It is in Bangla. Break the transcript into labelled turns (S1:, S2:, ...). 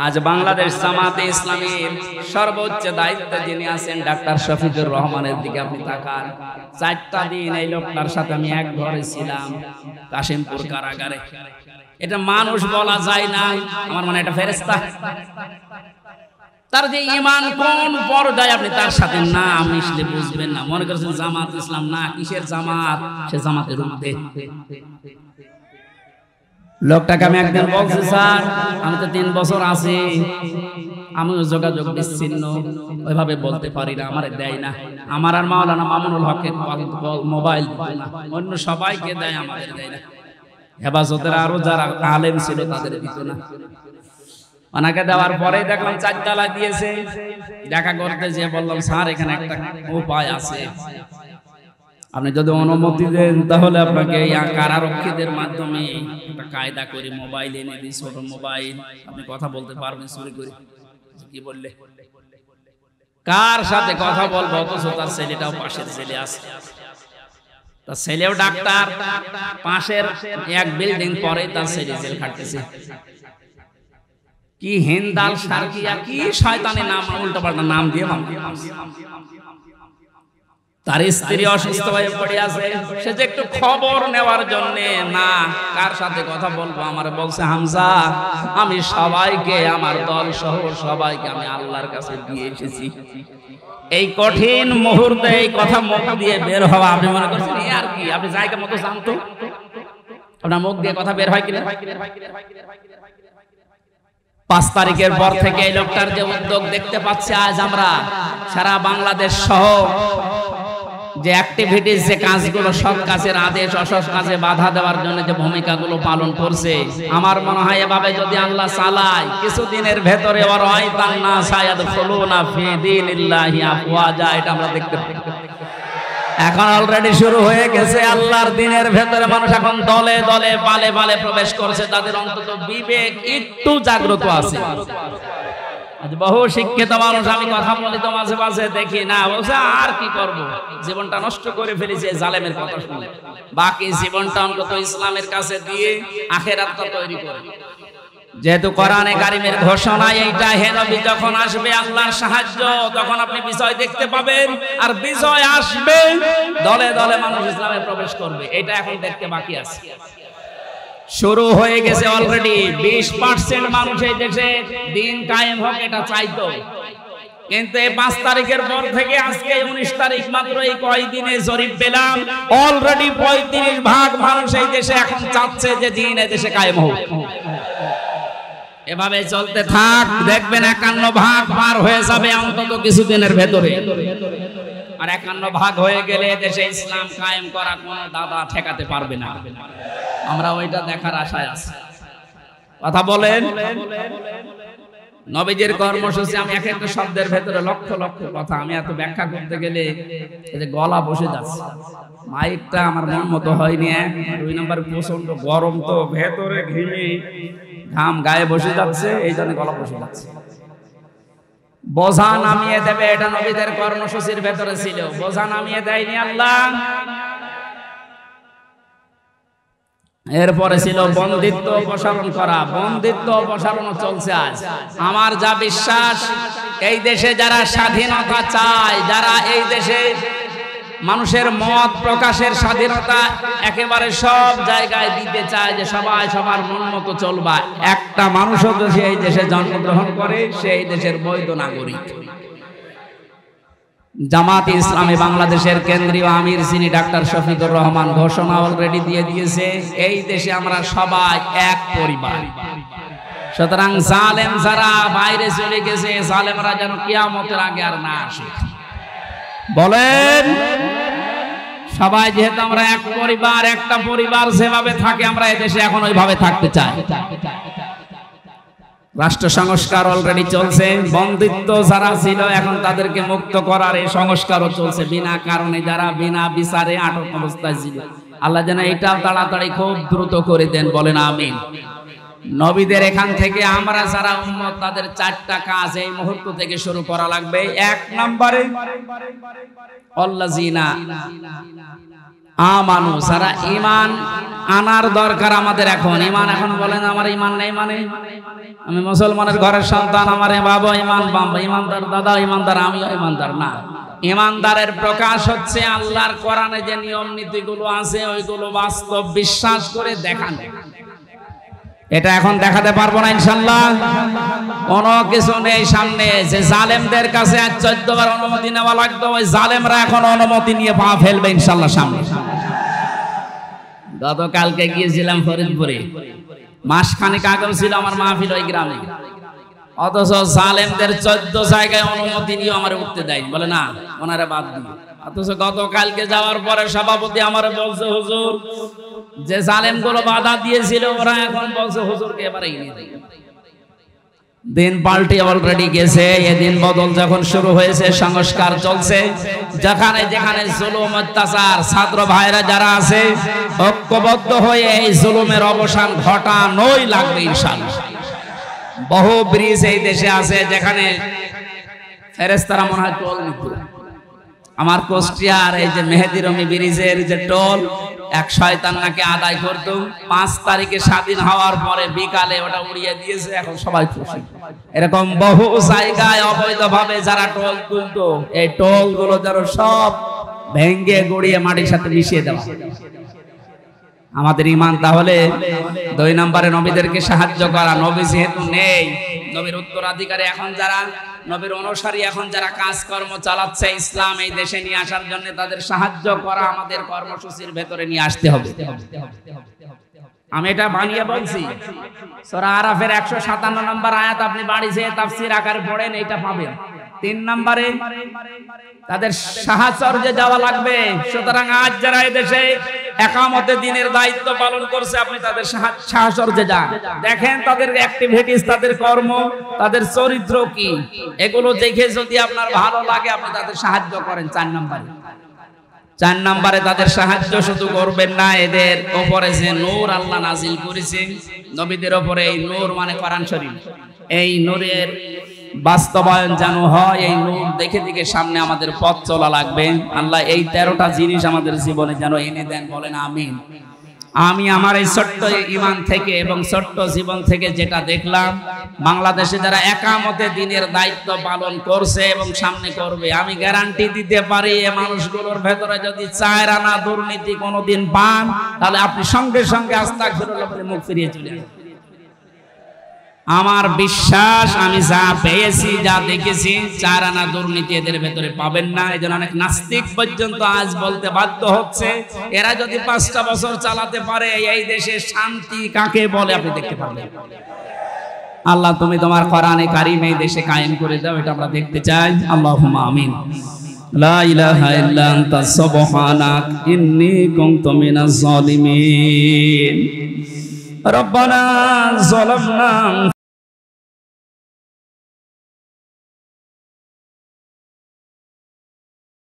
S1: আজ বাংলাদেশ জামাতে ইসলামীর সর্বোচ্চ দায়িত্বে যিনি আছেন ডাক্তার শফিকুর রহমানের দিকে আপনি তাকান। 4টা দিন এই লোকটার সাথে আমি এক ঘরে ছিলাম কাশিমপুর কারাগারে। এটা মানুষ বলা যায় না, আমার মনে এটা ফেরেশতা। তার যে ঈমান কোন পর্যায়ে আপনি তার সাথে না মিশলে বুঝবেন না। মনে করছেন জামাত ইসলাম, না কিসের জামাত, সে জামাতের ঊর্ধ্বে। লোকটাকে আমি একদিন বলছি, স্যার আমি তো 3 বছর আছি, আমিও যোগাযোগ বিচ্ছিন্ন, ওইভাবে বলতে পারি না, আমার দেয় না। আমার আর মাওলানা মামুনুল হকের মোবাইল না, অন্য সবাইকে দেয়, আমাদের দেয় না। হেফাজতের আরো যারা আলেম ছিল তাদের দিত না। ওনাকে দেওয়ার পরে দেখলাম 4 তালা দিয়েছে। দেখা করতে যে বললাম, স্যার এখানে একটা উপায় আছে, আপনি যদি অনুমতি দেন তাহলে আপনাকে কারারক্ষীদের মাধ্যমে একটা কায়দা করে মোবাইল এনে দিই, ছোট মোবাইল, আপনি কথা বলতে পারবেন চুরি করে। কি বললে? কার সাথে কথা বলবো, অথচ তার ছেলেটাও পাশের ছেলে আছে, তার ছেলেও ডাক্তার, পাশের এক বিল্ডিং পরে তার ছেলে জেল খাটতেছে। কি হিন্দাল সার্কিয়া, কি শয়তানি নাম, উল্টো পাল্টা নাম দিয়ে তার স্ত্রী অসুস্থ হয়ে পড়ে আছে, সে যে একটু খবর নেওয়ার জন্য, না কার সাথে কথা বলবো, আমার বলছে হামজা আমি সবাইকে, আমার দল সহ সবাইকে আমি আল্লাহর কাছে দিয়ে এসেছি। এই কঠিন মুহূর্তে এই কথা মুখ দিয়ে বের হওয়া, আপনি মনে করছেন আর কি, আপনি জায়গা মতো জানতো আপনার মুখ দিয়ে কথা বের হয় কিনা? 5 তারিখের পর থেকে এই লোকটার যে উদ্যোগ দেখতে পাচ্ছি, আজ আমরা সারা বাংলাদেশ সহ যে অ্যাক্টিভিটিস, যে কাজগুলো, সৎ কাজের আদেশ, অসৎ কাজে বাধা দেওয়ার জন্য যে ভূমিকাগুলো পালন করছে, আমার মনে হয় এভাবে যদি আল্লাহ চালায়, কিছুদিনের ভেতরে এটা আমরা দেখতে পাই। এখন অলরেডি শুরু হয়ে গেছে। আল্লাহর দিনের ভেতরে মানুষ এখন দলে দলে পালে পালে প্রবেশ করছে, তাদের অন্তত বিবেক একটু জাগ্রত আছে। বহু শিক্ষিত মানুষ, আমি কথা বলি তো মাঝে মাঝে দেখি, না বলছে আর কি করব, জীবনটা নষ্ট করে ফেলেছে জালেমের কথা শুনে, বাকি জীবনটা অন্তত ইসলামের কাছে দিয়ে আখিরাতটা তৈরি করে। যেহেতু কোরআনে কারিমের ঘোষণা এইটা, হে নবী যখন আসবে আল্লাহর সাহায্য, তখন আপনি বিজয় দেখতে পাবেন, আর বিজয় আসবে দলে দলে মানুষ ইসলামে প্রবেশ করবে। এটা এখন দেখতে বাকি আছে, শুরু হয়ে গেছে অলরেডি। 20% মানুষ এই দেশে দিন কায়েম হোক এটা চাইতো, কিন্তু এই 5 তারিখের পর থেকে আজকে 19 তারিখ, মাত্র এই কয়দিনে জরিপ পেলাম অলরেডি 35% মানুষ এই দেশে এখন চাচ্ছে যে দিন এই দেশে কায়েম হোক। এভাবে চলতে থাক, দেখবেন 51% পার হয়ে যাবে অন্তত কিছুদিনের ভেতরে। আর 51% হয়ে গেলে দেশে ইসলাম কায়েম করা কোন দাদা ঠেকাতে পারবে না। আমরা ওইটা দেখার আশায় আছি। কথা বলেন। নবীজির কর্মসূচি, আমি এক একটা শব্দের ভেতরে লক্ষ লক্ষ কথা, আমি এত ব্যাখ্যা করতে গেলে গলা বসে যাচ্ছে। মাইকটা আমার মন মতো হয়নি। 2 নম্বর প্রচন্ড গরম, তো ভেতরে ঘিমে ঘাম গায়ে বসে যাচ্ছে, এই জন্য গলা বসে যাচ্ছে। বোঝা নামিয়ে দেবে, এটা নবীদের কর্মসূচির ভেতরে ছিল। বোঝা নামিয়ে দেয়নি আল্লাহ। এরপরে ছিল বন্দিত্ব অপসারণ করা। বন্দিত্ব অপসারণ চলছে আজ। আমার যা বিশ্বাস, এই দেশে যারা স্বাধীনতা চায়, যারা এই দেশে মানুষের মত প্রকাশের স্বাধীনতা একেবারে সব জায়গায় দিতে চায়, যে সবাই সবার মন মতো চলবা, একটা মানুষও যদি এই দেশে জন্মগ্রহণ করে, সেই দেশের বৈধ নাগরিক। জামাত ইসলামী বাংলাদেশের কেন্দ্রীয় আমির যিনি ডাক্তার শফিকুর রহমান ঘোষণা অলরেডি দিয়ে দিয়েছে, এই দেশে আমরা সবাই এক পরিবার। সুতরাং জালেম যারা বাইরে চলে গেছে, জালেমরা যেন কিয়ামতের আগে আর না আসে। বলেন, সবাই যেহেতু আমরা এক পরিবার, একটা পরিবার যেভাবে থাকে আমরা এদেশে এখন ওইভাবে থাকতে চাই। রাষ্ট্র সংস্কার অলরেডি চলছে। বন্দিত্ব যারা ছিল এখন তাদেরকে মুক্ত করার এই সংস্কারও চলছে। বিনা কারণে যারা বিনা বিচারে আটক অবস্থায় ছিল, আল্লাহ যেন এটাও তাড়াতাড়ি খুব দ্রুত করে দেন। বলেন আমিন। নবীদের এখান থেকে আমরা যারা উম্মত, তাদের 4টা কাজ এই মুহূর্ত থেকে শুরু করা লাগবে। 1 নম্বরে আল্লাযিনা আমানু সারা ঈমান আনার দরকার আমাদের এখন। ঈমান এখন বলেন আমার ঈমান নেই মানে আমি মুসলমানের ঘরের সন্তান, আমার বাবা ঈমানদার, দাদা ঈমানদার, আমিও ঈমানদার না। ঈমানদারের প্রকাশ হচ্ছে আল্লাহর কোরআনে যে নিয়ম নীতিগুলো আছে ওইগুলো বাস্তব বিশ্বাস করে দেখানো। এটা এখন দেখাতে পারবো না ইনশাআল্লাহ, কোনো কিছু নেই সামনে। যে জালেমদের কাছে 14 বার অনুমতি নেওয়া লাগতো, ওই জালেমরা এখন অনুমতি নিয়ে পা ফেলবে ইনশাআল্লাহ সামনে। গতকালকে গিয়েছিলাম ফরিদপুরে, মাসখানেক আগেও ছিল আমার মাহফিল ওই গ্রামে, অথচ জালেমদের 14 জায়গায় অনুমতি নিয়ে আমার উঠতে দেয়নি, বলে না ওনারা বাদ দিন। অথচ গতকালকে যাওয়ার পরে সভাপতি আমার বলছে হুজুর যে জালেমগুলো বাধা দিয়েছিল ওরা এখন বলছে হুজুরকে এবারে নিয়ে দেয়। দিন পাল্টে অলরেডি গেছে। এদিন বদল যখন শুরু হয়েছে, সংস্কার চলছে, যেখানে যেখানে জুলুম অত্যাচার, ছাত্র ভাইরা যারা আছে ঐক্যবদ্ধ হয়ে এই জুলুমের অবসান ঘটানোই লাগবে ইনশাআল্লাহ। বহু ব্রিজ এই দেশে আছে যেখানে ফেরেশতারা মনে হয় টোল নিত। আমার কুষ্টিয়ার এই যে মেহেদি রমি ব্রিজের যে টোল এক শয়তান নাকি আদায় করত, 5 তারিখে স্বাধীন হওয়ার পরে বিকালে ওটা উড়িয়ে দিয়েছে, এখন সবাই খুশি। এরকম বহু জায়গায় অবৈধভাবে যারা টোল তুলতো, এই টোল গুলো যেন সব ভেঙ্গে গড়িয়ে মাটির সাথে মিশিয়ে দেওয়া। আমাদের ঈমান তাহলে 2 নম্বরে নবীদেরকে সাহায্য করা। নবী যেহেতু নেই, নবীর উত্তরাধিকারী এখন যারা, নবীর অনুসারী এখন যারা কাজকর্ম চালাচ্ছে ইসলাম এই দেশে নিয়ে আসার জন্য, তাদের সাহায্য করা আমাদের কর্মসূচির ভেতরে নিয়ে আসতে হবে। আমি এটা বানিয়ে বলছি, সূরা আরাফের 157 নম্বর আয়াত আপনি বাড়ি যেয়ে তাফসীর আকারে পড়েন, এটা পাবেন। 3 নম্বরে তাদের সাহায্যে যাওয়া লাগবে। সুতরাং আজ যারা এই দেশে একামতে দিনের দায়িত্ব পালন করছে, আপনি তাদের সাহায্যে যান, দেখেন তাদের অ্যাক্টিভিটিস, তাদের কর্ম, তাদের চরিত্র কি, এগুলো দেখে যদি আপনার ভালো লাগে আপনি তাদের সাহায্য করেন। 4 নম্বরে তাদের সাহায্য শুধু করবেন না, এদের উপরে যে নূর আল্লাহ নাজিল করেছে নবীদের উপরে, এই নূর মানে কোরআন শরীফ, এই নূরের বাস্তবায়ন যেন হয়। এই নূর দেখে দেখে সামনে আমাদের পথ চলা লাগবে। আল্লাহ এই 13টা জিনিস আমাদের জীবনে যেন এনে দেন, বলেন আমিন। আমি আমার এই ছোট্ট ঈমান থেকে এবং ছোট্ট জীবন থেকে যেটা দেখলাম, বাংলাদেশে যারা একামতে দিনের দায়িত্ব পালন করছে এবং সামনে করবে, আমি গ্যারান্টি দিতে পারি এই মানুষগুলোর ভেতরে যদি 4 আনা দুর্নীতি কোনোদিন পান, তাহলে আপনি সঙ্গে সঙ্গে আস্তাগফিরুল্লাহ বলে মুখ ফিরিয়ে চলে আসবেন। আমার বিশ্বাস, আমি যা পেয়েছি, যা দেখেছি, 4 আনা দুর্নীতি এদের ভেতরে পাবেন না। এই জন্য অনেক নাস্তিক পর্যন্ত আজ বলতে বাধ্য হচ্ছে, এরা যদি 5টা বছর চালাতে পারে এই দেশে শান্তি কাকে বলে আপনি দেখতে পাবেন। আল্লাহ তুমি তোমার কোরআনে কারিম এই দেশে কায়েম করে দাও, এটা আমরা দেখতে চাই। আল্লাহুম্মা আমিন। লা ইলাহা ইল্লা আনতা সুবহানাক ইন্নী কুনতু মিনাজ জালিমিন। রব্বানা যালামনা